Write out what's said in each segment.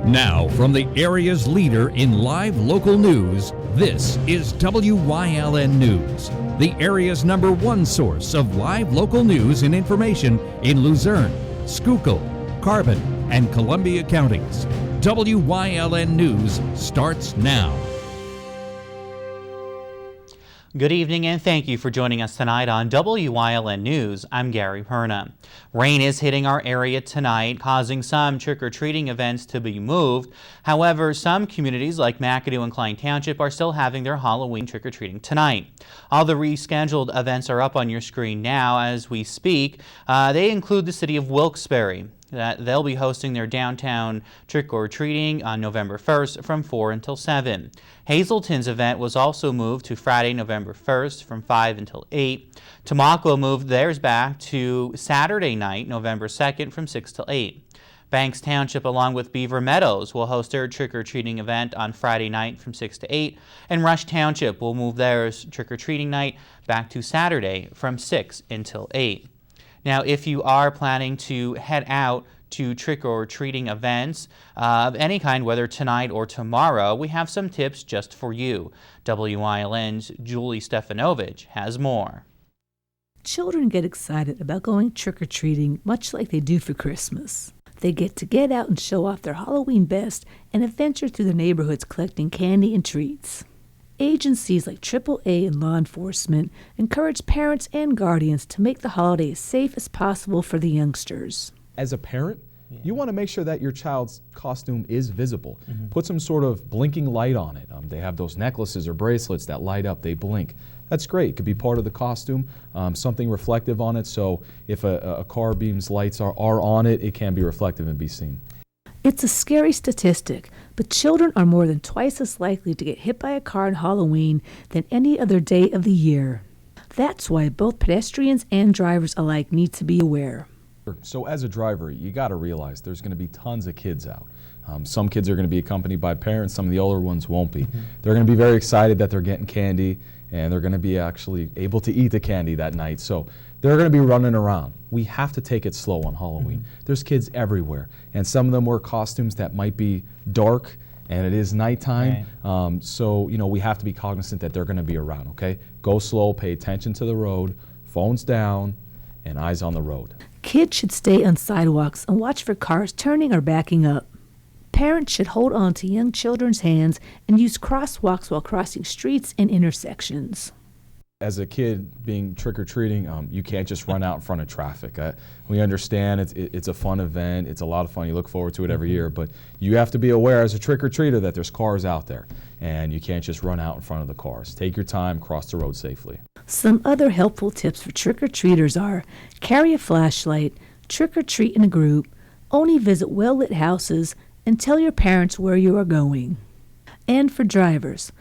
Now, from the area's leader in live local news, this is WYLN News, the area's #1 source of live local news and information in Luzerne, Schuylkill, Carbon, and Columbia counties. WYLN News starts now. Good evening and thank you for joining us tonight on WYLN News. I'm Gary Perna. Rain is hitting our area tonight, causing some trick-or-treating events to be moved. However, some communities like McAdoo and Klein Township are still having their Halloween trick-or-treating tonight. All the rescheduled events are up on your screen now as we speak. They include the city of Wilkes-Barre. They'll be hosting their downtown trick-or-treating on November 1st from 4 until 7. Hazleton's event was also moved to Friday, November 1st from 5 until 8. Tamaqua moved theirs back to Saturday night, November 2nd from 6 till 8. Banks Township, along with Beaver Meadows, will host their trick-or-treating event on Friday night from 6 to 8. And Rush Township will move theirs trick-or-treating night back to Saturday from 6 until 8. Now, if you are planning to head out to trick-or-treating events of any kind, whether tonight or tomorrow, we have some tips just for you. WYLN's Julie Stefanovich has more. Children get excited about going trick-or-treating much like they do for Christmas. They get out and show off their Halloween best and adventure through the neighborhoods collecting candy and treats. Agencies like AAA and law enforcement encourage parents and guardians to make the holiday as safe as possible for the youngsters. As a parent, you want to make sure that your child's costume is visible. Put some sort of blinking light on it. They have those necklaces or bracelets that light up, they blink. That's great. It could be part of the costume, something reflective on it, so if a car beam's lights are on it, it can be reflective and be seen. It's a scary statistic, but children are more than twice as likely to get hit by a car on Halloween than any other day of the year. That's why both pedestrians and drivers alike need to be aware. So as a driver, you got to realize there's going to be tons of kids out. Some kids are going to be accompanied by parents, some of the older ones won't be. They're going to be very excited that they're getting candy, and they're going to be actually able to eat the candy that night. So they're going to be running around. We have to take it slow on Halloween. There's kids everywhere, and some of them wear costumes that might be dark, and it is nighttime. So, you know, we have to be cognizant that they're going to be around, okay? Go slow, pay attention to the road, phones down, and eyes on the road. Kids should stay on sidewalks and watch for cars turning or backing up. Parents should hold on to young children's hands and use crosswalks while crossing streets and intersections. As a kid being trick-or-treating, you can't just run out in front of traffic. We understand it's a fun event, it's a lot of fun, you look forward to it every year, but you have to be aware as a trick-or-treater that there's cars out there, and you can't just run out in front of the cars. Take your time, cross the road safely. Some other helpful tips for trick-or-treaters are carry a flashlight, trick-or-treat in a group, only visit well-lit houses, and tell your parents where you are going. And for drivers,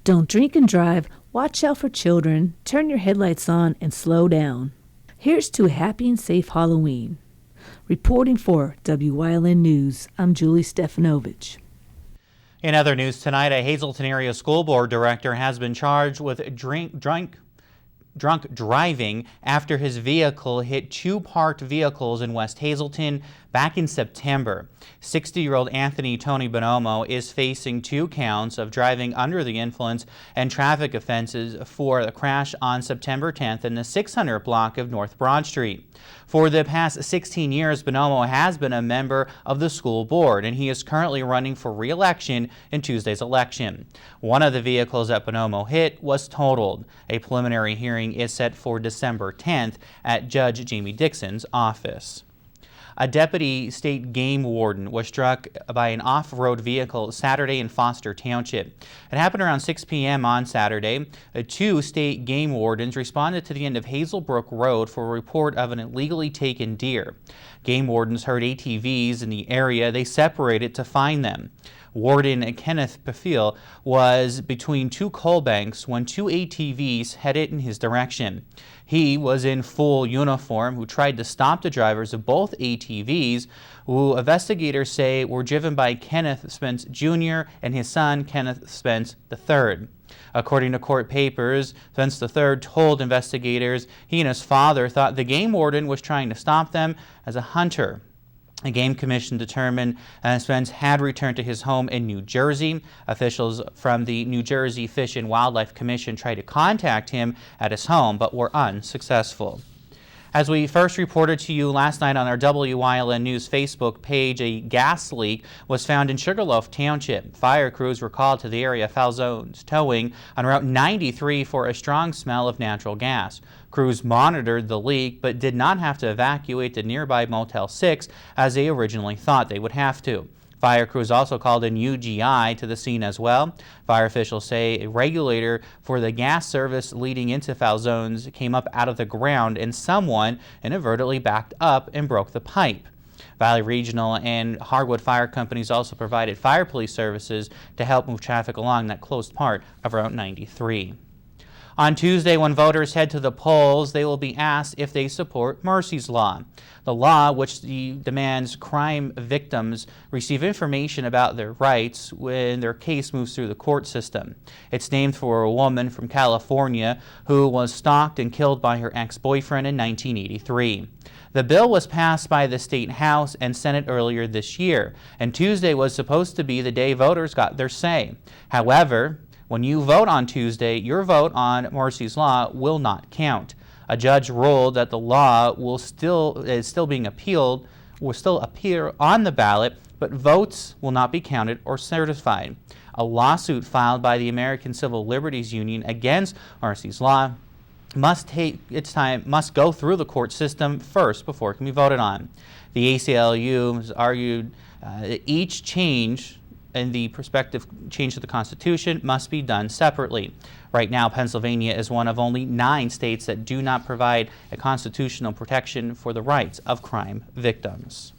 don't drink and drive, watch out for children, turn your headlights on, and slow down. Here's to a happy and safe Halloween. Reporting for WYLN News, I'm Julie Stefanovich. In other news tonight, a Hazleton area school board director has been charged with drunk driving after his vehicle hit two parked vehicles in West Hazleton back in September. 60-year-old Anthony Tony Bonomo is facing 2 counts of driving under the influence and traffic offenses for the crash on September 10th in the 600 block of North Broad Street. For the past 16 years, Bonomo has been a member of the school board, and he is currently running for re-election in Tuesday's election. One of the vehicles that Bonomo hit was totaled. A preliminary hearing is set for December 10th at Judge Jamie Dixon's office. A deputy state game warden was struck by an off-road vehicle Saturday in Foster Township. It happened around 6 p.m. on Saturday. 2 state game wardens responded to the end of Hazelbrook Road for a report of an illegally taken deer. Game wardens heard ATVs in the area. They separated to find them. Warden Kenneth Pafil was between 2 coal banks when 2 ATVs headed in his direction. He was in full uniform who tried to stop the drivers of both ATVs, who investigators say were driven by Kenneth Spence Jr. and his son Kenneth Spence III. According to court papers, Spence III told investigators he and his father thought the game warden was trying to stop them as a hunter. A game commission determined Spence had returned to his home in New Jersey. Officials from the New Jersey Fish and Wildlife Commission tried to contact him at his home, but were unsuccessful. As we first reported to you last night on our Wyln News Facebook page, a gas leak was found in Sugarloaf Township. Fire crews were called to the area Falzone's towing on Route 93 for a strong smell of natural gas. Crews monitored the leak but did not have to evacuate the nearby Motel 6 as they originally thought they would have to. Fire crews also called in UGI to the scene as well. Fire officials say a regulator for the gas service leading into Falzone's came up out of the ground and someone inadvertently backed up and broke the pipe. Valley Regional and Harwood Fire Companies also provided fire police services to help move traffic along that closed part of Route 93. On Tuesday, when voters head to the polls, they will be asked if they support Marsys Law. The law, which demands crime victims receive information about their rights when their case moves through the court system. It's named for a woman from California who was stalked and killed by her ex-boyfriend in 1983. The bill was passed by the State House and Senate earlier this year, and Tuesday was supposed to be the day voters got their say. However, when you vote on Tuesday, your vote on Marsys Law will not count. A judge ruled that the law is still being appealed, will still appear on the ballot, but votes will not be counted or certified. A lawsuit filed by the American Civil Liberties Union against Marsys Law must go through the court system first before it can be voted on. The ACLU has argued that each change and the prospective change to the Constitution must be done separately. Right now, Pennsylvania is one of only 9 states that do not provide a constitutional protection for the rights of crime victims.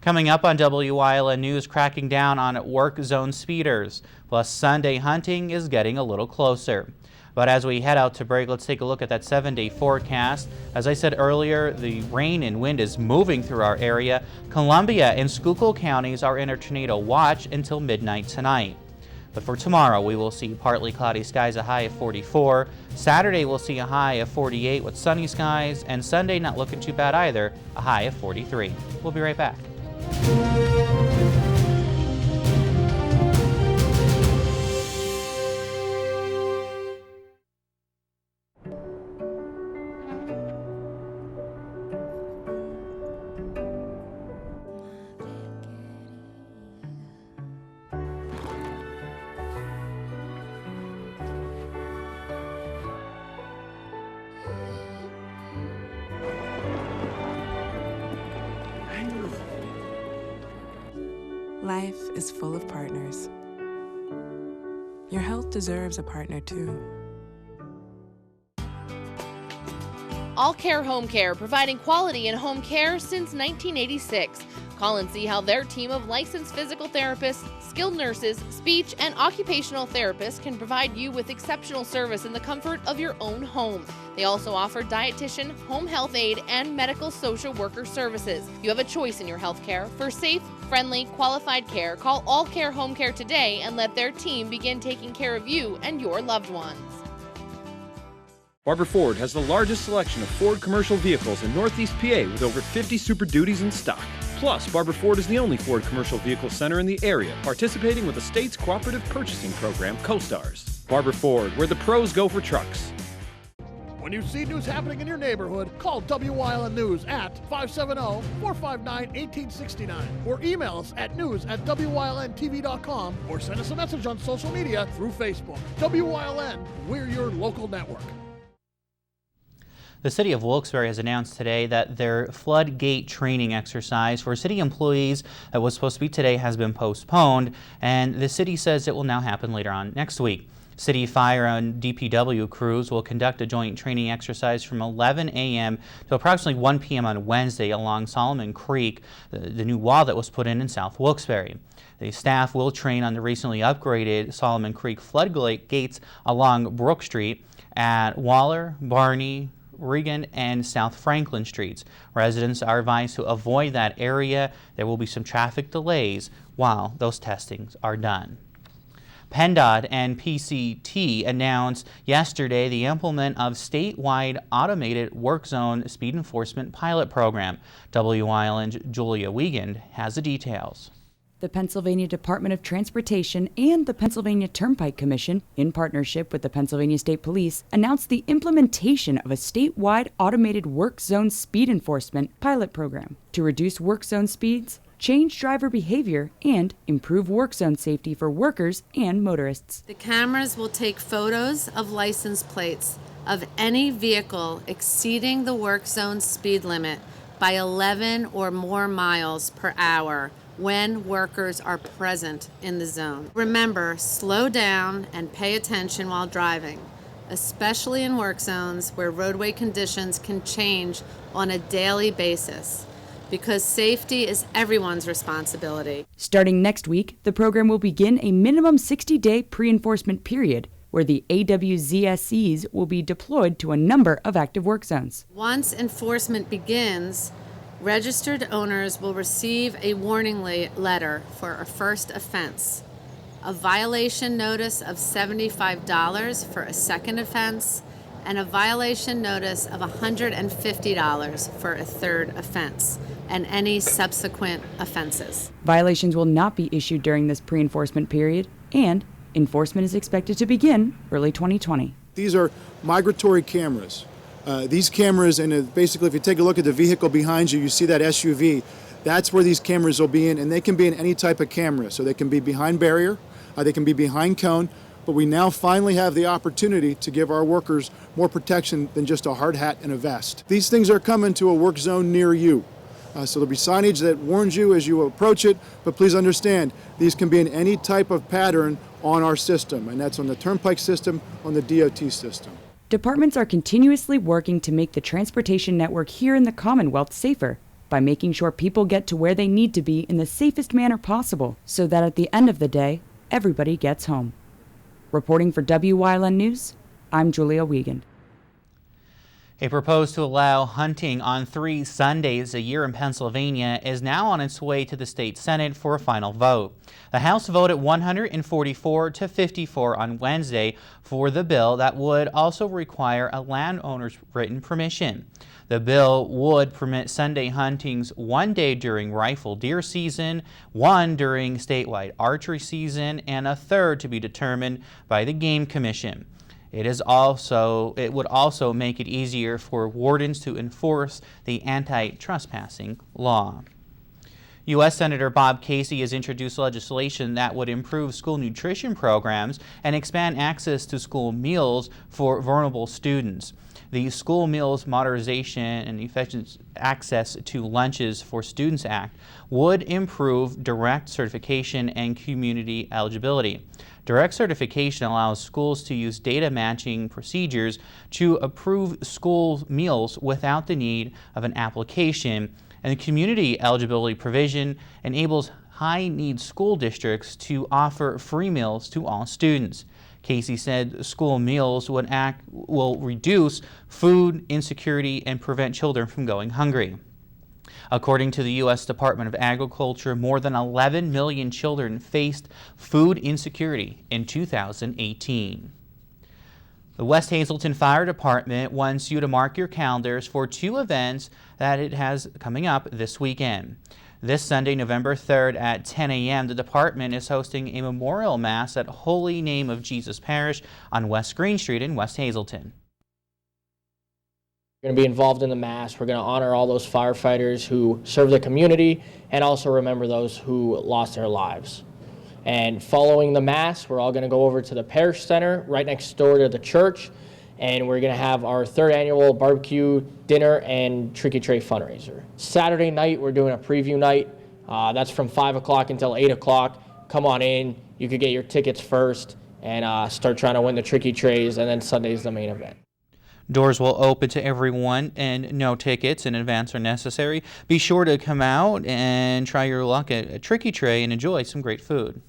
Coming up on Wyln News, cracking down on work zone speeders, plus Sunday hunting is getting a little closer. But as we head out to break, let's take a look at that 7-day forecast. As I said earlier, the rain and wind is moving through our area. Columbia and Schuylkill counties are in a tornado watch until midnight tonight. But for tomorrow, we will see partly cloudy skies, a high of 44. Saturday, we'll see a high of 48 with sunny skies. And Sunday, not looking too bad either, a high of 43. We'll be right back. Life is full of partners. Your health deserves a partner too. All Care Home Care, providing quality in home care since 1986. Call and see how their team of licensed physical therapists, skilled nurses, speech, and occupational therapists can provide you with exceptional service in the comfort of your own home. They also offer dietitian, home health aide, and medical social worker services. You have a choice in your health care. For safe, friendly, qualified care, call All Care Home Care today and let their team begin taking care of you and your loved ones. Barber Ford has the largest selection of Ford commercial vehicles in Northeast PA with over 50 Super Duties in stock. Plus, Barber Ford is the only Ford commercial vehicle center in the area, participating with the state's cooperative purchasing program, CoStars. Barber Ford, where the pros go for trucks. When you see news happening in your neighborhood, call Wyln News at 570-459-1869 or email us at news@wylntv.com or send us a message on social media through Facebook. Wyln, we're your local network. The City of Wilkes-Barre has announced today that their Floodgate Training exercise for city employees that was supposed to be today has been postponed, and the city says it will now happen later on next week. City Fire and DPW crews will conduct a joint training exercise from 11 a.m. to approximately 1 p.m. on Wednesday along Solomon Creek, the new wall that was put in South Wilkes-Barre. The staff will train on the recently upgraded Solomon Creek floodgate gates along Brook Street at Waller, Barney, Regan, and South Franklin Streets. Residents are advised to avoid that area. There will be some traffic delays while those testings are done. PennDOT and PCT announced yesterday the implement of statewide automated work zone speed enforcement pilot program. Wyln's Julia Wiegand has the details. The Pennsylvania Department of Transportation and the Pennsylvania Turnpike Commission, in partnership with the Pennsylvania State Police, announced the implementation of a statewide automated work zone speed enforcement pilot program to reduce work zone speeds, change driver behavior, and improve work zone safety for workers and motorists. The cameras will take photos of license plates of any vehicle exceeding the work zone speed limit by 11 or more miles per hour when workers are present in the zone. Remember, slow down and pay attention while driving, especially in work zones where roadway conditions can change on a daily basis, because safety is everyone's responsibility. Starting next week, the program will begin a minimum 60-day pre-enforcement period where the AWZSEs will be deployed to a number of active work zones. Once enforcement begins, registered owners will receive a warning letter for a first offense, a violation notice of $75 for a second offense, and a violation notice of $150 for a third offense, and any subsequent offenses. Violations will not be issued during this pre-enforcement period, and enforcement is expected to begin early 2020. These are migratory cameras. These cameras, and basically if you take a look at the vehicle behind you, you see that SUV. That's where these cameras will be in, and they can be in any type of camera. So they can be behind barrier, they can be behind cone, but we now finally have the opportunity to give our workers more protection than just a hard hat and a vest. These things are coming to a work zone near you. So there'll be signage that warns you as you approach it, but please understand, these can be in any type of pattern on our system, and that's on the Turnpike system, on the DOT system. Departments are continuously working to make the transportation network here in the Commonwealth safer by making sure people get to where they need to be in the safest manner possible so that at the end of the day, everybody gets home. Reporting for Wyln News, I'm Julia Wiegand. A proposal to allow hunting on 3 Sundays a year in Pennsylvania is now on its way to the state Senate for a final vote. The House voted 144 to 54 on Wednesday for the bill that would also require a landowner's written permission. The bill would permit Sunday huntings 1 day during rifle deer season, 1 during statewide archery season, and a 3rd to be determined by the Game Commission. It would also make it easier for wardens to enforce the anti-trespassing law. U.S. Senator Bob Casey has introduced legislation that would improve school nutrition programs and expand access to school meals for vulnerable students. The School Meals Modernization and Efficient Access to Lunches for Students Act would improve direct certification and community eligibility. Direct certification allows schools to use data matching procedures to approve school meals without the need of an application, and the community eligibility provision enables high-need school districts to offer free meals to all students. Casey said school meals will reduce food insecurity and prevent children from going hungry. According to the U.S. Department of Agriculture, more than 11 million children faced food insecurity in 2018. The West Hazleton Fire Department wants you to mark your calendars for 2 events that it has coming up this weekend. This Sunday, November 3rd at 10 a.m., the department is hosting a memorial mass at Holy Name of Jesus Parish on West Green Street in West Hazleton. We're going to be involved in the Mass. We're going to honor all those firefighters who serve the community and also remember those who lost their lives. And following the Mass, we're all going to go over to the Parish Center right next door to the church, and we're going to have our 3rd annual barbecue, dinner, and trick-or-treat fundraiser. Saturday night, we're doing a preview night. That's from 5 o'clock until 8 o'clock. Come on in. You could get your tickets first and start trying to win the trick-or-treats, and then Sunday's the main event. Doors will open to everyone and no tickets in advance are necessary. Be sure to come out and try your luck at a trick-or-treat and enjoy some great food.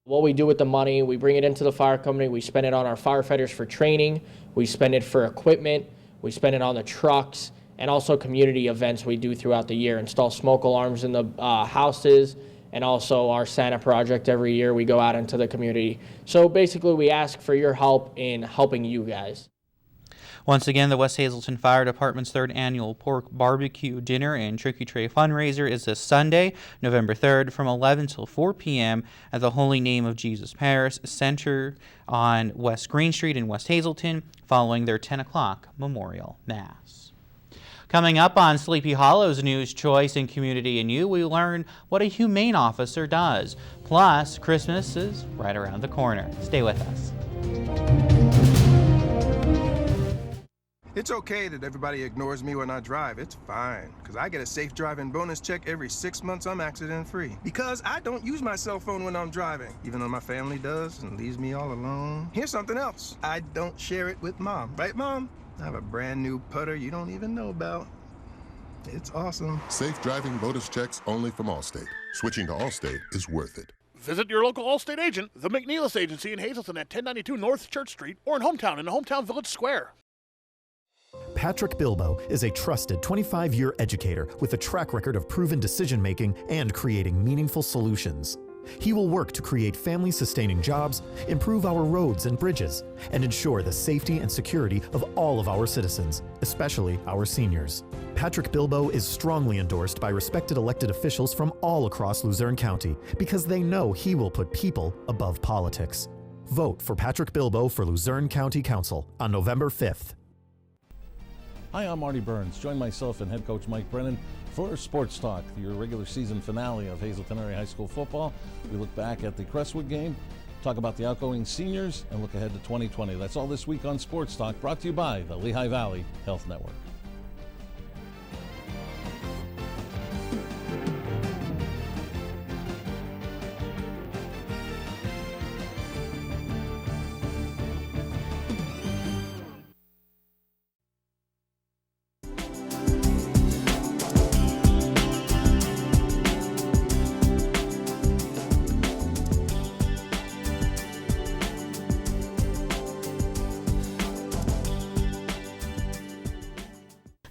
What we do with the money, we bring it into the fire company, we spend it on our firefighters for training, we spend it for equipment, we spend it on the trucks, and also community events we do throughout the year. Install smoke alarms in the houses and also our Santa project every year. We go out into the community. So basically we ask for your help in helping you guys. Once again, the West Hazleton Fire Department's 3rd annual pork barbecue dinner and turkey tray fundraiser is this Sunday, November 3rd, from 11 till 4 p.m. at the Holy Name of Jesus Parish Center on West Green Street in West Hazleton, following their 10 o'clock memorial mass. Coming up on Sleepy Hollow's News Choice and Community and You, we learn what a humane officer does. Plus, Christmas is right around the corner. Stay with us. It's okay that everybody ignores me when I drive. It's fine, because I get a safe driving bonus check every 6 months I'm accident-free. Because I don't use my cell phone when I'm driving, even though my family does and leaves me all alone. Here's something else. I don't share it with Mom. Right, Mom? I have a brand new putter you don't even know about. It's awesome. Safe driving bonus checks only from Allstate. Switching to Allstate is worth it. Visit your local Allstate agent, the McNeilis Agency in Hazleton at 1092 North Church Street, or in Hometown in the Hometown Village Square. Patrick Bilbo is a trusted 25-year educator with a track record of proven decision-making and creating meaningful solutions. He will work to create family-sustaining jobs, improve our roads and bridges, and ensure the safety and security of all of our citizens, especially our seniors. Patrick Bilbo is strongly endorsed by respected elected officials from all across Luzerne County because they know he will put people above politics. Vote for Patrick Bilbo for Luzerne County Council on November 5th. Hi, I'm Marty Burns. Join myself and head coach Mike Brennan for Sports Talk, your regular season finale of Hazleton Area High School football. We look back at the Crestwood game, talk about the outgoing seniors, and look ahead to 2020. That's all this week on Sports Talk, brought to you by the Lehigh Valley Health Network.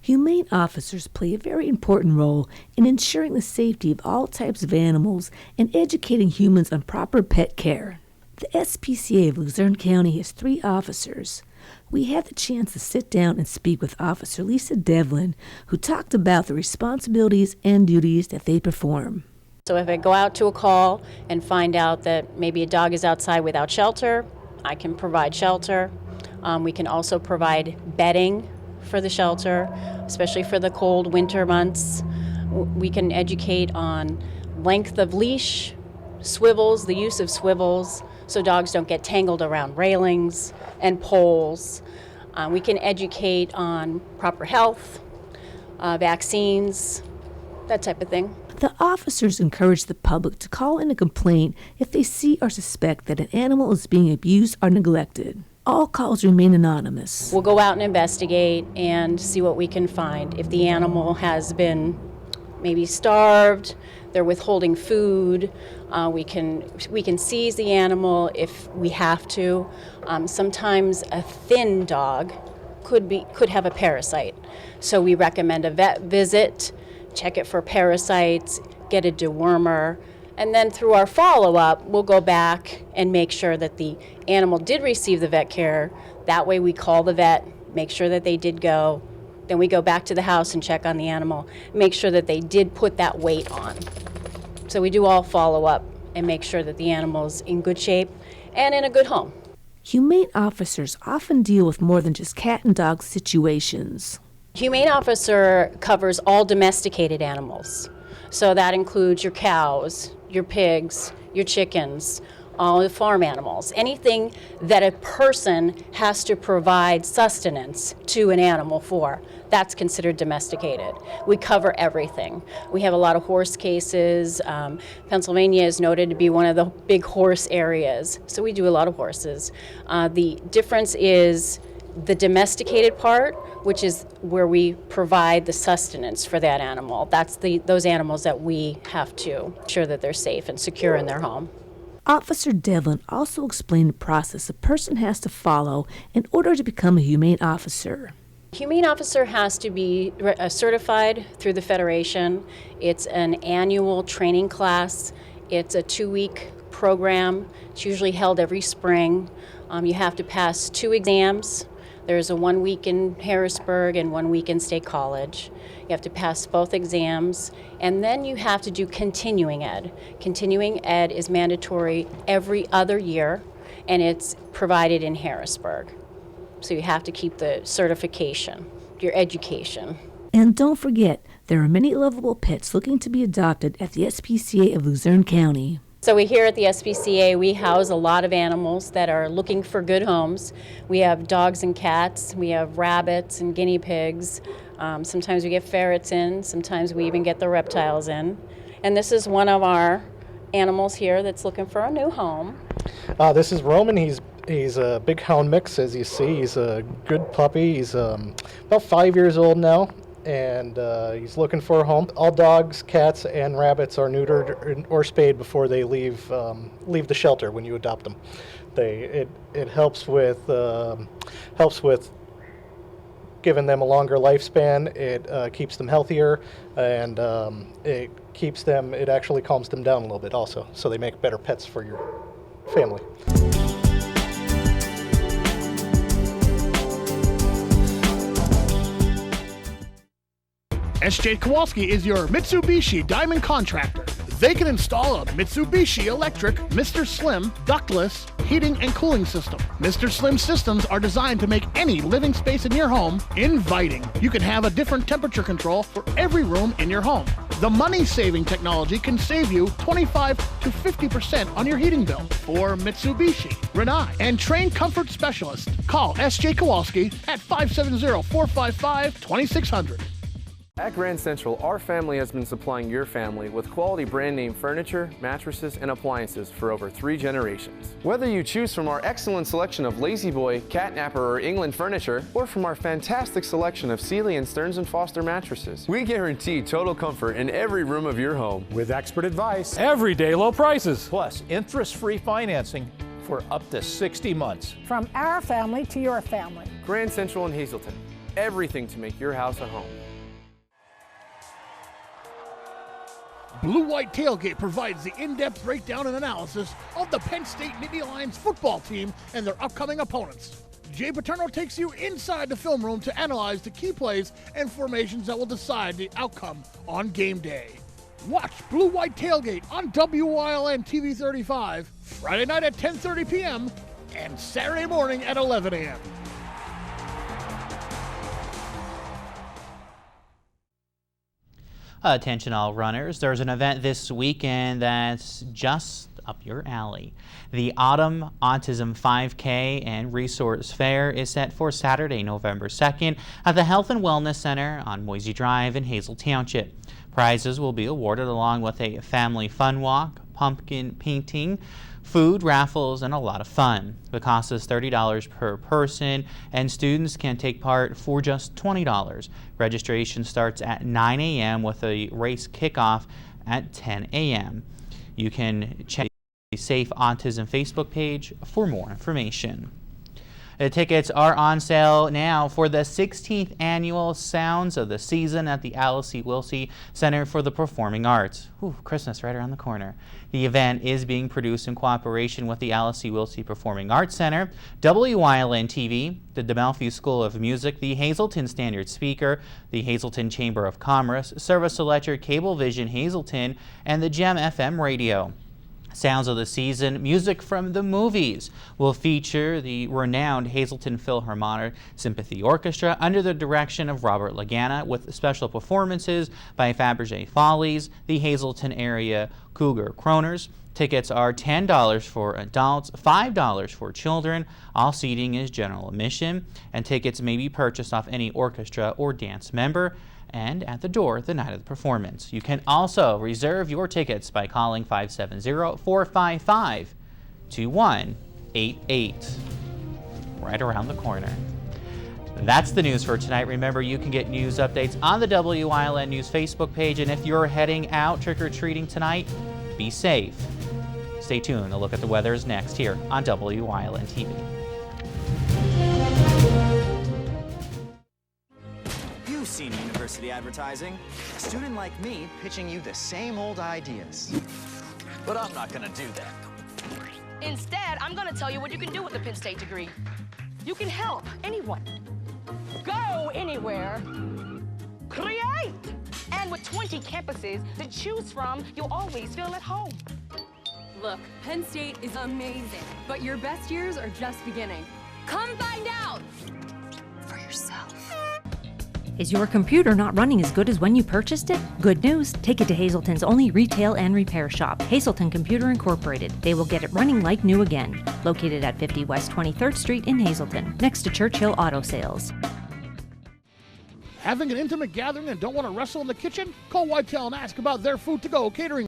Humane officers play a very important role in ensuring the safety of all types of animals and educating humans on proper pet care. The SPCA of Luzerne County has 3 officers. We had the chance to sit down and speak with Officer Lisa Devlin, who talked about the responsibilities and duties that they perform. So if I go out to a call and find out that maybe a dog is outside without shelter, I can provide shelter. We can also provide bedding for the shelter, especially for the cold winter months. We can educate on length of leash, swivels, the use of swivels, so dogs don't get tangled around railings and poles. We can educate on proper health, vaccines, that type of thing. The officers encourage the public to call in a complaint if they see or suspect that an animal is being abused or neglected. All calls remain anonymous. We'll go out and investigate and see what we can find. If the animal has been maybe starved, they're withholding food, we can seize the animal if we have to. Sometimes a thin dog could have a parasite, so we recommend a vet visit, check it for parasites, get a dewormer. And then through our follow-up, we'll go back and make sure that the animal did receive the vet care. That way we call the vet, make sure that they did go. Then we go back to the house and check on the animal, make sure that they did put that weight on. So we do all follow-up and make sure that the animal's in good shape and in a good home. Humane officers often deal with more than just cat and dog situations. Humane officer covers all domesticated animals. So that includes your cows, your pigs, your chickens, all the farm animals, anything that a person has to provide sustenance to an animal for. That's considered domesticated. We cover everything. We have a lot of horse cases. Pennsylvania is noted to be one of the big horse areas, so we do a lot of horses. The difference is the domesticated part, which is where we provide the sustenance for that animal. That's those animals that we have to ensure that they're safe and secure in their home. Officer Devlin also explained the process a person has to follow in order to become a humane officer. Humane officer has to be certified through the Federation. It's an annual training class. It's a 2-week program. It's usually held every spring. You have to pass 2 exams. There's a 1 week in Harrisburg and 1 week in State College. You have to pass both exams, and then you have to do continuing ed. Continuing ed is mandatory every other year, and it's provided in Harrisburg. So you have to keep the certification, your education. And don't forget, there are many lovable pets looking to be adopted at the SPCA of Luzerne County. So we here at the SPCA, we house a lot of animals that are looking for good homes. We have dogs and cats, we have rabbits and guinea pigs. Sometimes we get ferrets in, sometimes we even get the reptiles in. And this is one of our animals here that's looking for a new home. This is Roman. He's a big hound mix, as you see. He's a good puppy. He's about 5 years old now, and he's looking for a home. All dogs, cats, and rabbits are neutered or spayed before they leave the shelter when you adopt them. It helps with giving them a longer lifespan. It keeps them healthier, and it actually calms them down a little bit also, so they make better pets for your family. SJ Kowalski is your Mitsubishi Diamond contractor. They can install a Mitsubishi electric Mr. Slim ductless heating and cooling system. Mr. Slim systems are designed to make any living space in your home inviting. You can have a different temperature control for every room in your home. The money-saving technology can save you 25 to 50% on your heating bill. For Mitsubishi, Renai, and trained comfort specialists, call SJ Kowalski at 570-455-2600. At Grand Central, our family has been supplying your family with quality brand name furniture, mattresses, and appliances for over 3 generations. Whether you choose from our excellent selection of Lazy Boy, Catnapper, or England furniture, or from our fantastic selection of Sealy and Stearns & Foster mattresses, we guarantee total comfort in every room of your home. With expert advice, everyday low prices, plus interest-free financing for up to 60 months. From our family to your family. Grand Central in Hazleton. Everything to make your house a home. Blue White Tailgate provides the in-depth breakdown and analysis of the Penn State Nittany Lions football team and their upcoming opponents. Jay Paterno takes you inside the film room to analyze the key plays and formations that will decide the outcome on game day. Watch Blue White Tailgate on Wyln TV 35 Friday night at 10:30 p.m. and Saturday morning at 11 a.m. Attention all runners, there's an event this weekend that's just up your alley. The Autumn Autism 5K and Resource Fair is set for Saturday, November 2nd at the Health and Wellness Center on Moisey Drive in Hazel Township. Prizes will be awarded along with a family fun walk, pumpkin painting, food, raffles, and a lot of fun. The cost is $30 per person, and students can take part for just $20. Registration starts at 9 a.m. with a race kickoff at 10 a.m. You can check the Safe Autism Facebook page for more information. The tickets are on sale now for the 16th annual Sounds of the Season at the Alice C. Wilsey Center for the Performing Arts. Ooh, Christmas right around the corner. The event is being produced in cooperation with the Alice C. Wilsey Performing Arts Center, Wyln TV, the DeMelfi School of Music, the Hazleton Standard Speaker, the Hazleton Chamber of Commerce, Service Electric Cablevision Hazleton, and the Gem FM Radio. Sounds of the Season, music from the movies, will feature the renowned Hazleton Philharmonic Sympathy Orchestra under the direction of Robert Lagana, with special performances by Fabergé Follies, the Hazleton Area Cougar Kroners. Tickets are $10 for adults, $5 for children. All seating is general admission, and tickets may be purchased off any orchestra or dance member and at the door the night of the performance. You can also reserve your tickets by calling 570-455-2188. Right around the corner. That's the news for tonight. Remember, you can get news updates on the WYLN News Facebook page, and if you're heading out trick-or-treating tonight, be safe. Stay tuned. A look at the weather is next here on WYLN TV. You've seen university advertising. A student like me pitching you the same old ideas. but I'm not gonna do that. Instead, I'm gonna tell you what you can do with a Penn State degree. You can help anyone. Go anywhere. Create! And with 20 campuses to choose from, you'll always feel at home. Look, Penn State is amazing, but your best years are just beginning. Come find out for yourself. Is your computer not running as good as when you purchased it? Good news, take it to Hazleton's only retail and repair shop, Hazleton Computer Incorporated. They will get it running like new again. Located at 50 West 23rd Street in Hazleton, next to Churchill Auto Sales. Having an intimate gathering and don't want to wrestle in the kitchen? Call Whitetail and ask about their food-to-go catering